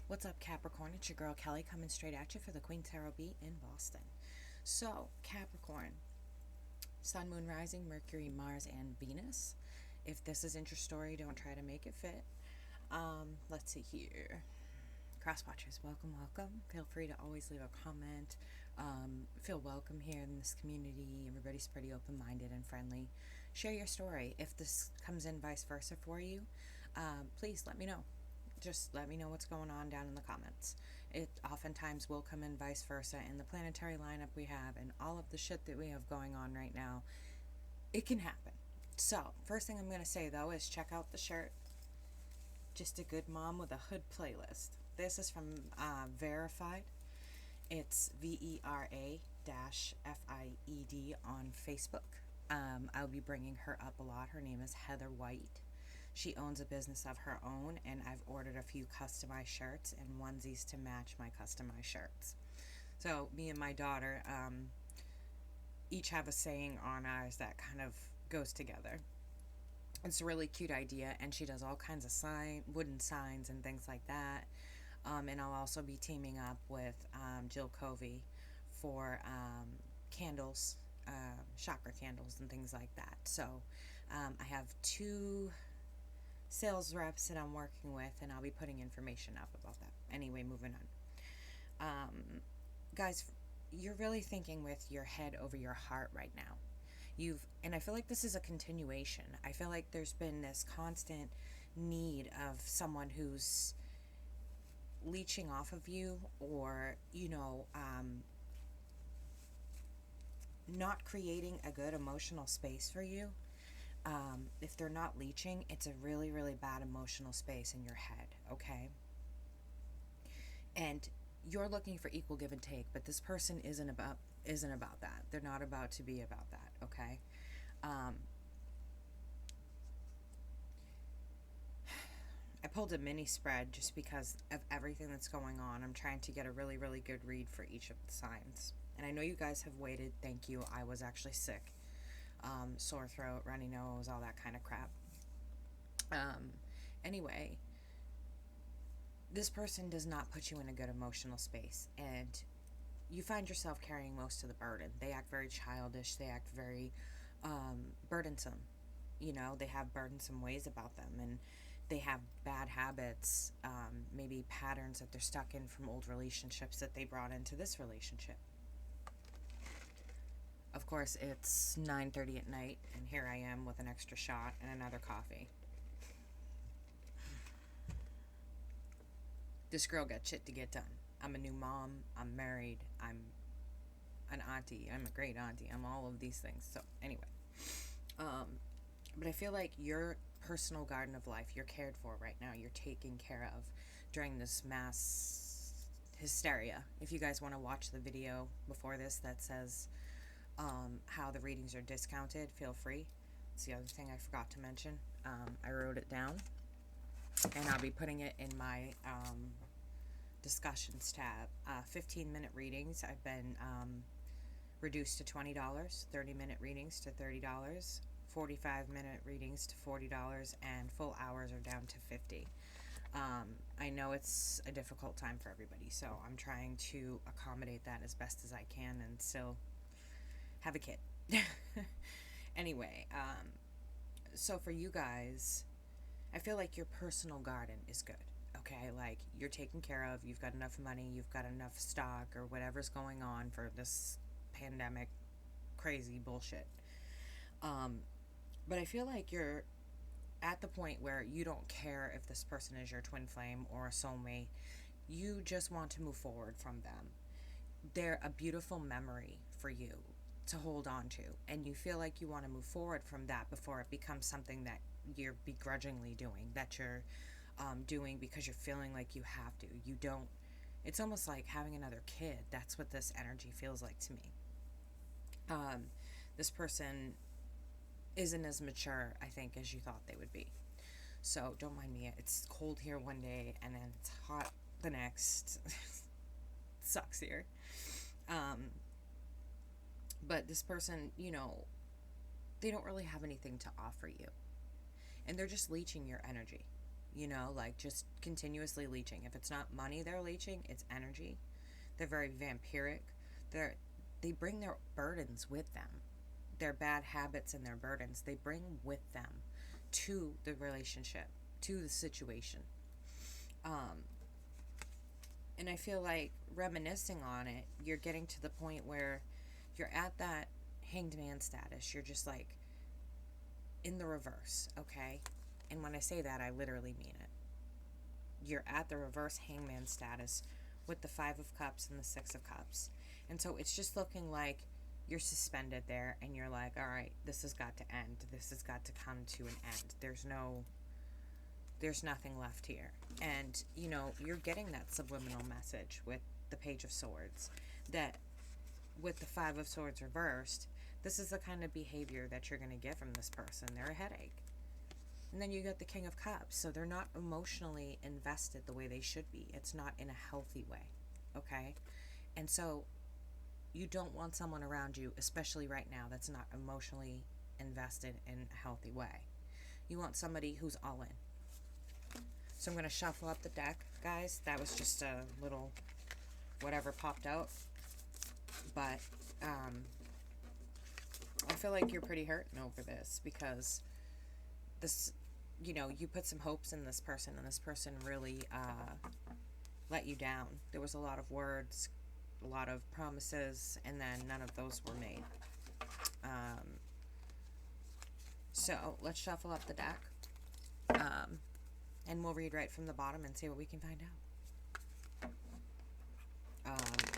What's up, Capricorn? It's your girl Kelly coming straight at you for the Queen Tarot Beat in Boston. So, Capricorn, Sun, Moon, Rising, Mercury, Mars, and Venus. If this isn't your story, don't try to make it fit. Let's see here. Cross watchers, welcome. Feel free to always leave a comment. Feel welcome here in this community. Everybody's pretty open-minded and friendly. Share your story. If this comes in vice versa for you, please let me know. Just let me know what's going on down in the comments. It oftentimes will come in vice versa in the planetary lineup we have and all of the shit that we have going on right now. It can happen. So, first thing I'm going to say though is check out the shirt. Just a Good Mom with a Hood playlist. This is from Verified. It's VERA-FIED on Facebook. I'll be bringing her up a lot. Her name is Heather White. She owns a business of her own, and I've ordered a few customized shirts and onesies to match my customized shirts. So me and my daughter each have a saying on ours that kind of goes together. It's a really cute idea, and she does all kinds of wooden signs and things like that. And I'll also be teaming up with Jill Covey for candles, chakra candles and things like that. So I have two sales reps that I'm working with, and I'll be putting information up about that. Anyway, moving on. Guys, you're really thinking with your head over your heart right now. And I feel like this is a continuation. I feel like there's been this constant need of someone who's leeching off of you, or, not creating a good emotional space for you. If they're not leeching, it's a really, really bad emotional space in your head, okay? And you're looking for equal give and take, but this person isn't about that. They're not about to be about that, okay? I pulled a mini spread just because of everything that's going on. I'm trying to get a really, really good read for each of the signs. And I know you guys have waited. Thank you. I was actually sick. Sore throat, runny nose, all that kind of crap. Anyway, this person does not put you in a good emotional space, and you find yourself carrying most of the burden. They act very childish. They act very burdensome. They have burdensome ways about them, and they have bad habits, maybe patterns that they're stuck in from old relationships that they brought into this relationship. Of course, it's 9:30 at night, and here I am with an extra shot and another coffee. This girl got shit to get done. I'm a new mom. I'm married. I'm an auntie. I'm a great auntie. I'm all of these things. So, anyway. But I feel like your personal garden of life, you're cared for right now. You're taken care of during this mass hysteria. If you guys want to watch the video before this that says how the readings are discounted, feel free. It's the other thing I forgot to mention. I wrote it down, and I'll be putting it in my discussions tab. 15-minute readings I've been reduced to $20, 30-minute readings to $30, 45-minute readings to $40, and full hours are down to $50. I know it's a difficult time for everybody, so I'm trying to accommodate that as best as I can and still have a kid. Anyway, so for you guys, I feel like your personal garden is good, okay? Like, you're taken care of, you've got enough money, you've got enough stock, or whatever's going on for this pandemic crazy bullshit. But I feel like you're at the point where you don't care if this person is your twin flame or a soulmate. You just want to move forward from them. They're a beautiful memory for you to hold on to, and you feel like you want to move forward from that before it becomes something that you're begrudgingly doing, that you're doing because you're feeling like you have to. You don't. It's almost like having another kid. That's what this energy feels like to me. This person isn't as mature, I think, as you thought they would be. So don't mind me. It's cold here one day and then it's hot the next. Sucks here. But this person, they don't really have anything to offer you. And they're just leeching your energy. you know, like just continuously leeching. If it's not money they're leeching, it's energy. They're very vampiric. They bring their burdens with them. Their bad habits and their burdens, they bring with them to the relationship, to the situation. Um, and I feel like reminiscing on it, you're getting to the point where you're at that hanged man status. You're just like in the reverse, okay? And when I say that, I literally mean it. You're at the reverse hangman status with the Five of Cups and the Six of Cups. And so it's just looking like you're suspended there and you're like, all right, this has got to end. This has got to come to an end. There's nothing left here. And, you know, you're getting that subliminal message with the Page of Swords that with the Five of Swords reversed, this is the kind of behavior that you're going to get from this person. They're a headache. And then you get the King of Cups. So they're not emotionally invested the way they should be. It's not in a healthy way. Okay? And so you don't want someone around you, especially right now, that's not emotionally invested in a healthy way. You want somebody who's all in. So I'm going to shuffle up the deck, guys. That was just a little whatever popped out. But I feel like you're pretty hurting over this because this, you know, you put some hopes in this person and this person really let you down. There was a lot of words, a lot of promises, and then none of those were made. So let's shuffle up the deck. And we'll read right from the bottom and see what we can find out.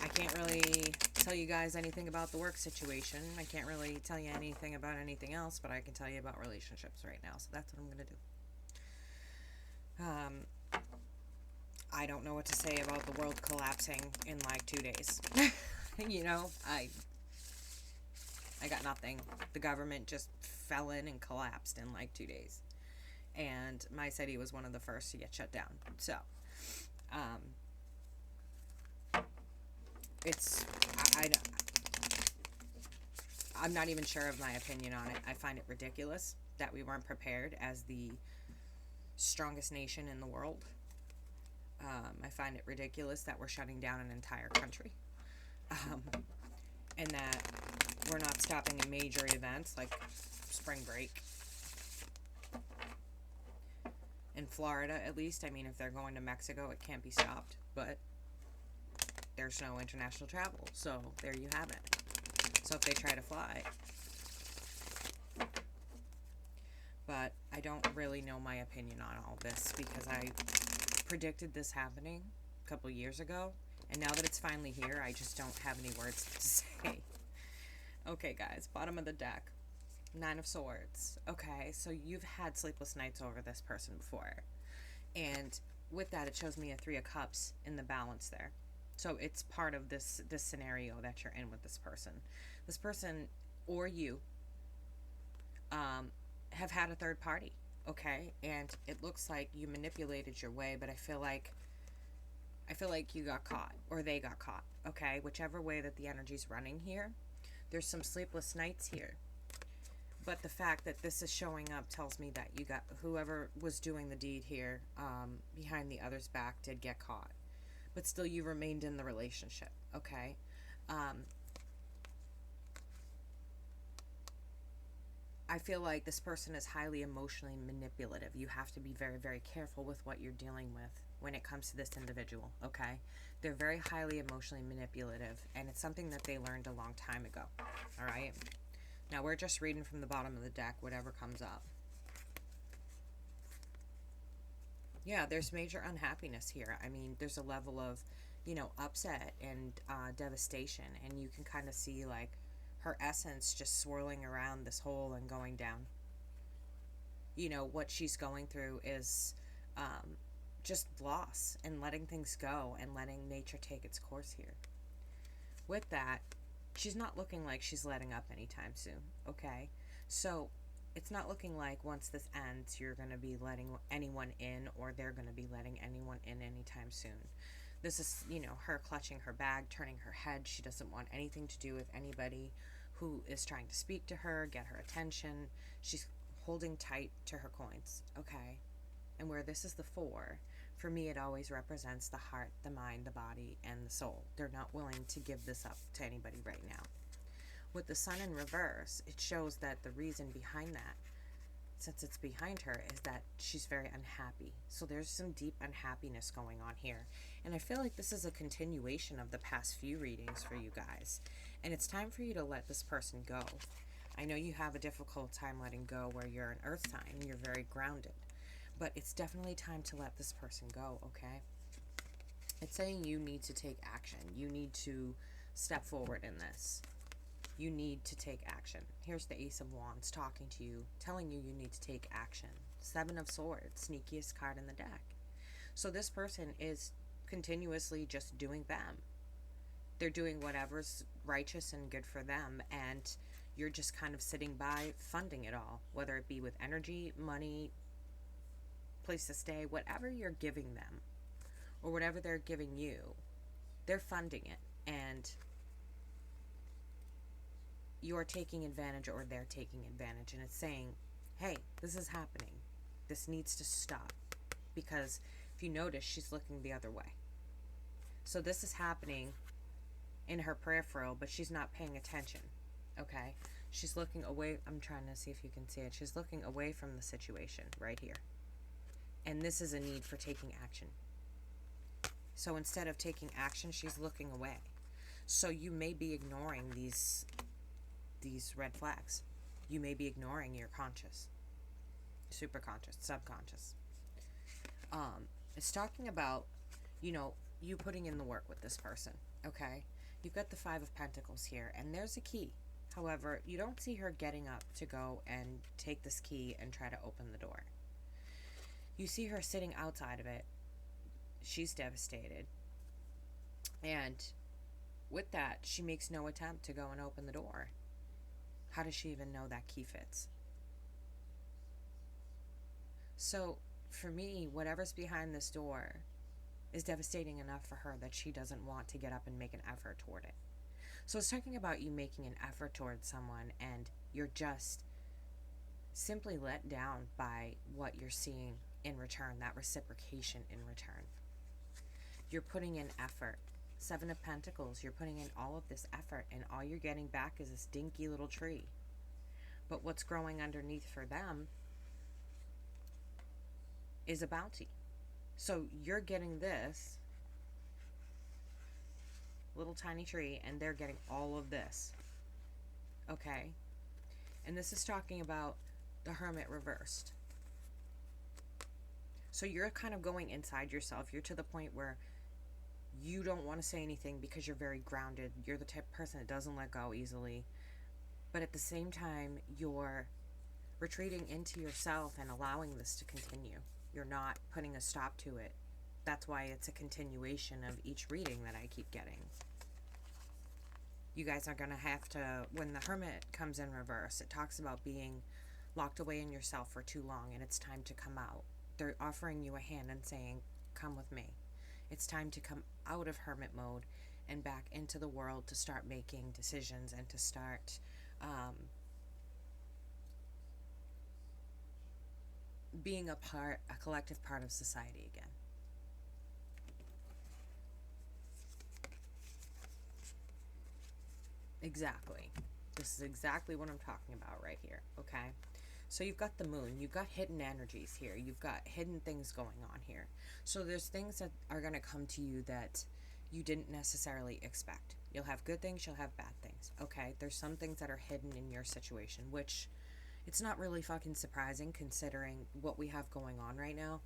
I can't really tell you guys anything about the work situation. I can't really tell you anything about anything else, but I can tell you about relationships right now. So that's what I'm going to do. I don't know what to say about the world collapsing in like 2 days. You know, I got nothing. The government just fell in and collapsed in like 2 days. And my city was one of the first to get shut down. So, I'm not even sure of my opinion on it. I find it ridiculous that we weren't prepared as the strongest nation in the world. I find it ridiculous that we're shutting down an entire country. And that we're not stopping in major events like spring break. In Florida, at least. I mean, if they're going to Mexico, it can't be stopped. But there's no international travel. So there you have it. So if they try to fly. But I don't really know my opinion on all this because I predicted this happening a couple years ago. And now that it's finally here, I just don't have any words to say. Okay, guys. Bottom of the deck. Nine of Swords. Okay, so you've had sleepless nights over this person before. And with that, it shows me a Three of Cups in the balance there. So it's part of this scenario that you're in with this person. This person, or you, have had a third party, okay? And it looks like you manipulated your way, but I feel like you got caught, or they got caught, okay? Whichever way that the energy's running here, there's some sleepless nights here. But the fact that this is showing up tells me that you got, whoever was doing the deed here, behind the other's back did get caught. But still you remained in the relationship, okay? I feel like this person is highly emotionally manipulative. You have to be very, very careful with what you're dealing with when it comes to this individual, okay? They're very highly emotionally manipulative, and it's something that they learned a long time ago, all right? Now, we're just reading from the bottom of the deck, whatever comes up. Yeah, there's major unhappiness here. I mean, there's a level of, you know, upset and devastation, and you can kind of see, like, her essence just swirling around this hole and going down. You know, what she's going through is just loss and letting things go and letting nature take its course here. With that, she's not looking like she's letting up anytime soon, okay? So it's not looking like once this ends, you're going to be letting anyone in, or they're going to be letting anyone in anytime soon. This is, you know, her clutching her bag, turning her head. She doesn't want anything to do with anybody who is trying to speak to her, get her attention. She's holding tight to her coins, okay? And where this is the 4, for me, it always represents the heart, the mind, the body, and the soul. They're not willing to give this up to anybody right now. With the Sun in reverse, it shows that the reason behind that, since it's behind her, is that she's very unhappy. So there's some deep unhappiness going on here. And I feel like this is a continuation of the past few readings for you guys. And it's time for you to let this person go. I know you have a difficult time letting go where you're an earth sign and you're very grounded. But it's definitely time to let this person go, okay? It's saying you need to take action. You need to step forward in this. You need to take action. Here's the Ace of Wands talking to you, telling you need to take action. 7 of Swords, sneakiest card in the deck. So this person is continuously just doing them. They're doing whatever's righteous and good for them, and you're just kind of sitting by funding it all, whether it be with energy, money, place to stay, whatever you're giving them, or whatever they're giving you, they're funding it, and you're taking advantage or they're taking advantage. And it's saying, hey, this is happening. This needs to stop. Because if you notice, she's looking the other way. So this is happening in her peripheral, but she's not paying attention. Okay? She's looking away. I'm trying to see if you can see it. She's looking away from the situation right here. And this is a need for taking action. So instead of taking action, she's looking away. So you may be ignoring these red flags. You may be ignoring your conscious, superconscious, subconscious. It's talking about, you putting in the work with this person, okay? You've got the 5 of Pentacles here, and there's a key. However, you don't see her getting up to go and take this key and try to open the door. You see her sitting outside of it. She's devastated. And with that, she makes no attempt to go and open the door. How does she even know that key fits? So, for me, whatever's behind this door is devastating enough for her that she doesn't want to get up and make an effort toward it. So it's talking about you making an effort towards someone and you're just simply let down by what you're seeing in return, that reciprocation in return. You're putting in effort. 7 of Pentacles, you're putting in all of this effort and all you're getting back is this dinky little tree. But what's growing underneath for them is a bounty. So you're getting this little tiny tree and they're getting all of this. Okay? And this is talking about the Hermit reversed. So you're kind of going inside yourself. You're to the point where you don't want to say anything because you're very grounded. You're the type of person that doesn't let go easily. But at the same time, you're retreating into yourself and allowing this to continue. You're not putting a stop to it. That's why it's a continuation of each reading that I keep getting. You guys are going to have to, when the Hermit comes in reverse, it talks about being locked away in yourself for too long and it's time to come out. They're offering you a hand and saying, come with me. It's time to come out of hermit mode and back into the world to start making decisions and to start being a collective part of society again. Exactly. This is exactly what I'm talking about right here, okay? So you've got the moon, you've got hidden energies here, you've got hidden things going on here. So there's things that are going to come to you that you didn't necessarily expect. You'll have good things, you'll have bad things, okay? There's some things that are hidden in your situation, which it's not really fucking surprising considering what we have going on right now.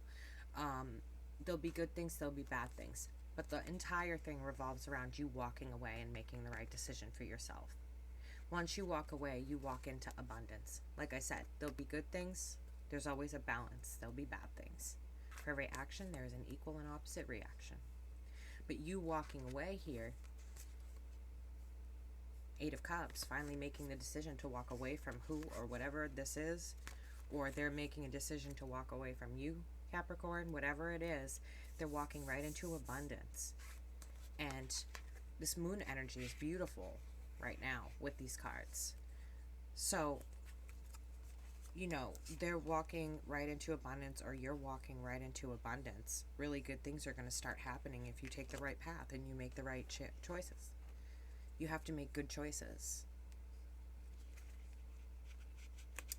There'll be good things, there'll be bad things. But the entire thing revolves around you walking away and making the right decision for yourself. Once you walk away, you walk into abundance. Like I said, there'll be good things. There's always a balance. There'll be bad things. For every action, there is an equal and opposite reaction. But you walking away here, 8 of Cups, finally making the decision to walk away from who or whatever this is, or they're making a decision to walk away from you, Capricorn, whatever it is, they're walking right into abundance. And this moon energy is beautiful right now with these cards. So you know, they're walking right into abundance, or you're walking right into abundance. Really good things are going to start happening if you take the right path and you make the right choices. You have to make good choices.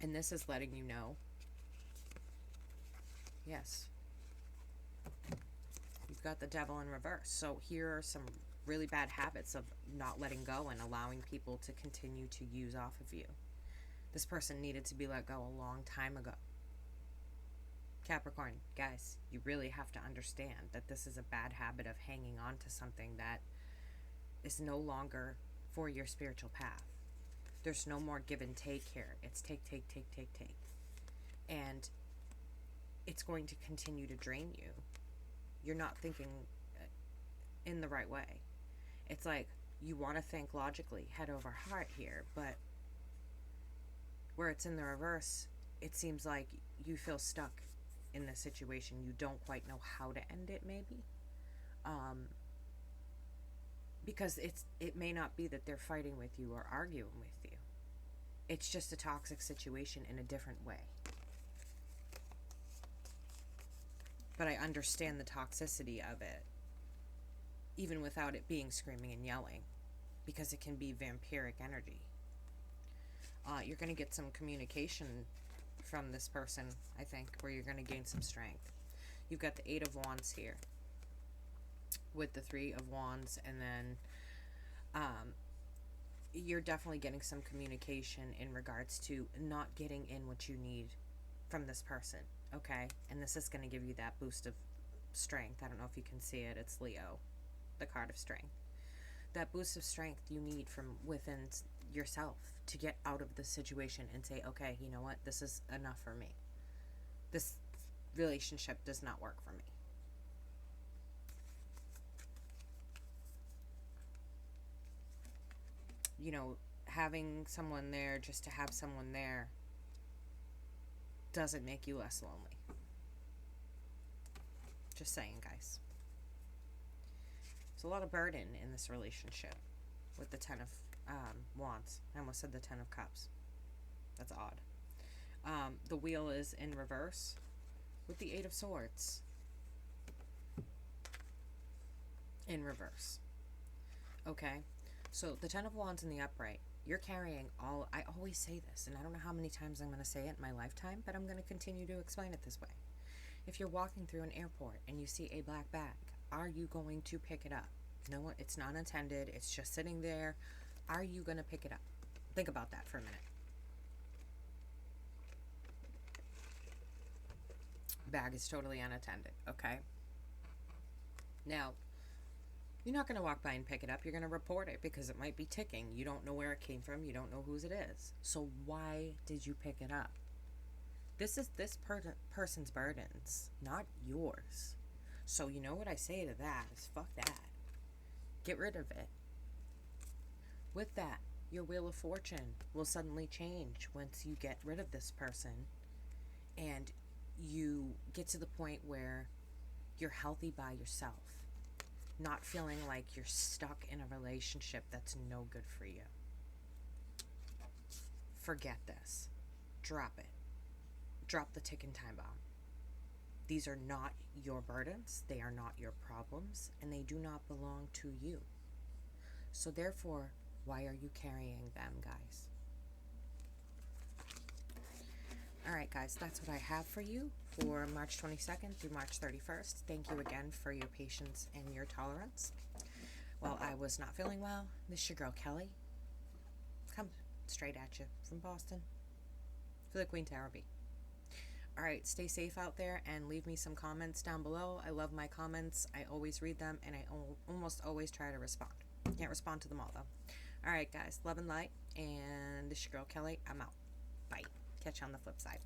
And this is letting you know, yes, you've got the devil in reverse. So here are some really bad habits of not letting go and allowing people to continue to use off of you. This person needed to be let go a long time ago. Capricorn, guys, you really have to understand that this is a bad habit of hanging on to something that is no longer for your spiritual path. There's no more give and take here. It's take. And it's going to continue to drain you. You're not thinking in the right way. It's like you want to think logically, head over heart here, but where it's in the reverse, it seems like you feel stuck in this situation. You don't quite know how to end it, maybe. Because it may not be that they're fighting with you or arguing with you. It's just a toxic situation in a different way. But I understand the toxicity of it, even without it being screaming and yelling, because it can be vampiric energy. You're going to get some communication from this person, I think, where you're going to gain some strength. You've got the 8 of Wands here with the 3 of Wands, and then you're definitely getting some communication in regards to not getting in what you need from this person, okay? And this is going to give you that boost of strength. I don't know if you can see it. It's Leo, the card of strength. That boost of strength you need from within yourself to get out of the situation and say, okay, you know what? This is enough for me. This relationship does not work for me. You know, having someone there just to have someone there doesn't make you less lonely. Just saying, guys. There's a lot of burden in this relationship with the 10 of Wands. I almost said the 10 of Cups. That's odd. The wheel is in reverse with the 8 of Swords in reverse. Okay? So the 10 of Wands in the upright, you're carrying all, I always say this, and I don't know how many times I'm going to say it in my lifetime, but I'm going to continue to explain it this way. If you're walking through an airport and you see a black bag, are you going to pick it up? No, it's not intended. It's just sitting there. Are you going to pick it up? Think about that for a minute. Bag is totally unattended, okay? Now, you're not going to walk by and pick it up. You're going to report it because it might be ticking. You don't know where it came from. You don't know whose it is. So why did you pick it up? This is this person's burdens, not yours. So you know what I say to that is fuck that. Get rid of it. With that, your Wheel of Fortune will suddenly change once you get rid of this person and you get to the point where you're healthy by yourself. Not feeling like you're stuck in a relationship that's no good for you. Forget this. Drop it. Drop the ticking time bomb. These are not your burdens. They are not your problems. And they do not belong to you. So therefore, why are you carrying them, guys? Alright, guys, that's what I have for you for March 22nd through March 31st. Thank you again for your patience and your tolerance. While I was not feeling well, this is your girl, Kelly. Come straight at you from Boston for the Queen Tower B. Alright, stay safe out there and leave me some comments down below. I love my comments. I always read them and I almost always try to respond. Can't respond to them all, though. Alright, guys, love and light. And this is your girl, Kelly. I'm out. Bye. Catch you on the flip side.